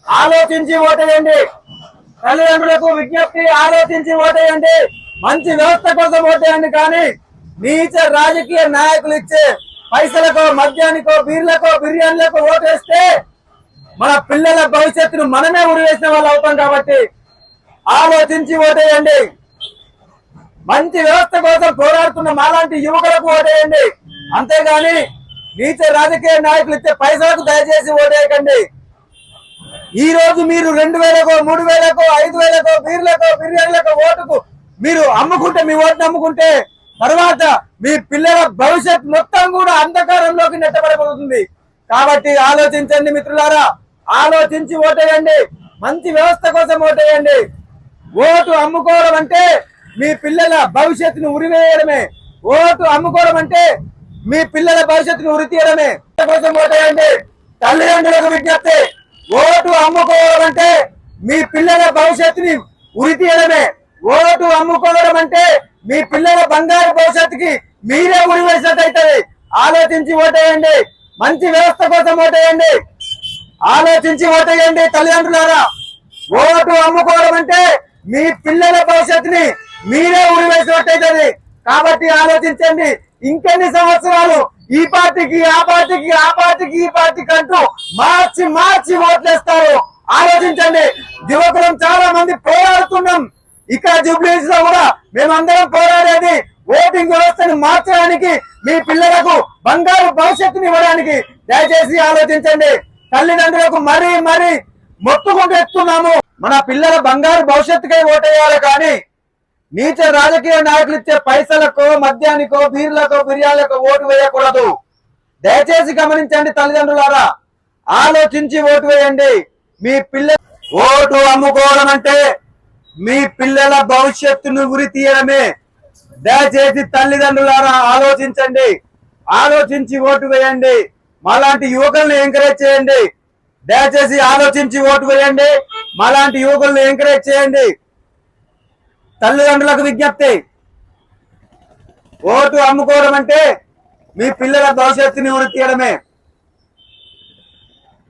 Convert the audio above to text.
ఆలోచించి ఓటేయండి. తల్లిదండ్రులకు విజ్ఞప్తి, ఆలోచించి ఓటేయండి. మంచి వ్యవస్థ కోసం ఓటేయండి. కానీ నీచ రాజకీయ నాయకులు ఇచ్చే పైసలకో, మద్యానికో, బీర్లకో, బిర్యానీలకో ఓటేస్తే మన పిల్లల భవిష్యత్తును మనమే ఉరివేసిన వాళ్ళు అవుతాం. కాబట్టి ఆలోచించి ఓటేయండి. మంచి వ్యవస్థ కోసం పోరాడుతున్న మాలాంటి యువకులకు ఓటేయండి. అంతేగాని నీచ రాజకీయ నాయకులు ఇచ్చే పైసలకు దయచేసి ఓటేయకండి. ఈ రోజు మీరు 2000కో, 3000కో, 5000కో బీర్లకో, బిర్యానీలకో ఓటుకు మీరు అమ్ముకుంటే, మీ ఓటును అమ్ముకుంటే తర్వాత మీ పిల్లల భవిష్యత్ మొత్తం కూడా అంధకారంలోకి నెట్టబడిపోతుంది. కాబట్టి ఆలోచించండి మిత్రులారా, ఆలోచించి ఓటేయండి. మంచి వ్యవస్థ కోసం ఓటేయండి. ఓటు అమ్ముకోవడం అంటే మీ పిల్లల భవిష్యత్తును ఉరివేయడమే. ఓటు అమ్ముకోవడం అంటే మీ పిల్లల భవిష్యత్తును ఉరి తీయడమే. కోసం ఓటేయండి. తల్లిదండ్రులకు విజ్ఞప్తి, ఓటు అమ్ముకోవడం అంటే మీ పిల్లల భవిష్యత్తుని ఉరి తీయడమే. ఓటు అమ్ముకోవడం అంటే మీ పిల్లల బంగారు భవిష్యత్తుకి మీరే ఉరి వేసినట్టయితది. ఆలోచించి ఓటేయండి. మంచి వ్యవస్థ కోసం ఓటేయండి. ఆలోచించి ఓటేయండి. తల్లిదండ్రులారా, ఓటు అమ్ముకోవడం అంటే మీ పిల్లల భవిష్యత్తుని మీరే ఉరి వేసినట్టయితది. కాబట్టి ఆలోచించండి. ఇంకెన్ని సంవత్సరాలు ఈ పార్టీకి, ఆ పార్టీకి, ఆ పార్టీకి, ఈ పార్టీకి అంటూ మార్చి మార్చి ఓట్లేస్తారు? ఆలోచించండి. యువకులం చాలా మంది పోరాడుతున్నాం. ఇక్కడ జూబ్లీహిల్స్ లో కూడా మేమందరం పోరాడేది ఓటింగ్ వ్యవస్థను మార్చడానికి, మీ పిల్లలకు బంగారు భవిష్యత్తుని ఇవ్వడానికి. దయచేసి ఆలోచించండి. తల్లిదండ్రులకు మరీ మరీ మొత్తుకుంటూ ఎత్తున్నాము, మన పిల్లల బంగారు భవిష్యత్తుకై ఓటేయాలి. కానీ నీచ రాజకీయ నాయకులు ఇచ్చే పైసలకో, మద్యానికో, బీర్లకో, బిర్యానీలకో ఓటు వేయకూడదు. దయచేసి గమనించండి తల్లిదండ్రులారా, ఆలోచించి ఓటు వేయండి. మీ పిల్లల ఓటు అమ్ముకోవడం అంటే మీ పిల్లల భవిష్యత్తును ఉరి తీయడమే. దయచేసి తల్లిదండ్రులారా ఆలోచించండి. ఆలోచించి ఓటు వేయండి. మాలాంటి యువకులను ఎంకరేజ్ చేయండి. దయచేసి ఆలోచించి ఓటు వేయండి. మాలాంటి యువకులను ఎంకరేజ్ చేయండి. తల్లిదండ్రులకు విజ్ఞప్తి, ఓటు అమ్ముకోవడం అంటే మీ పిల్లల భవిష్యత్తుని ఉరి తీయడమే.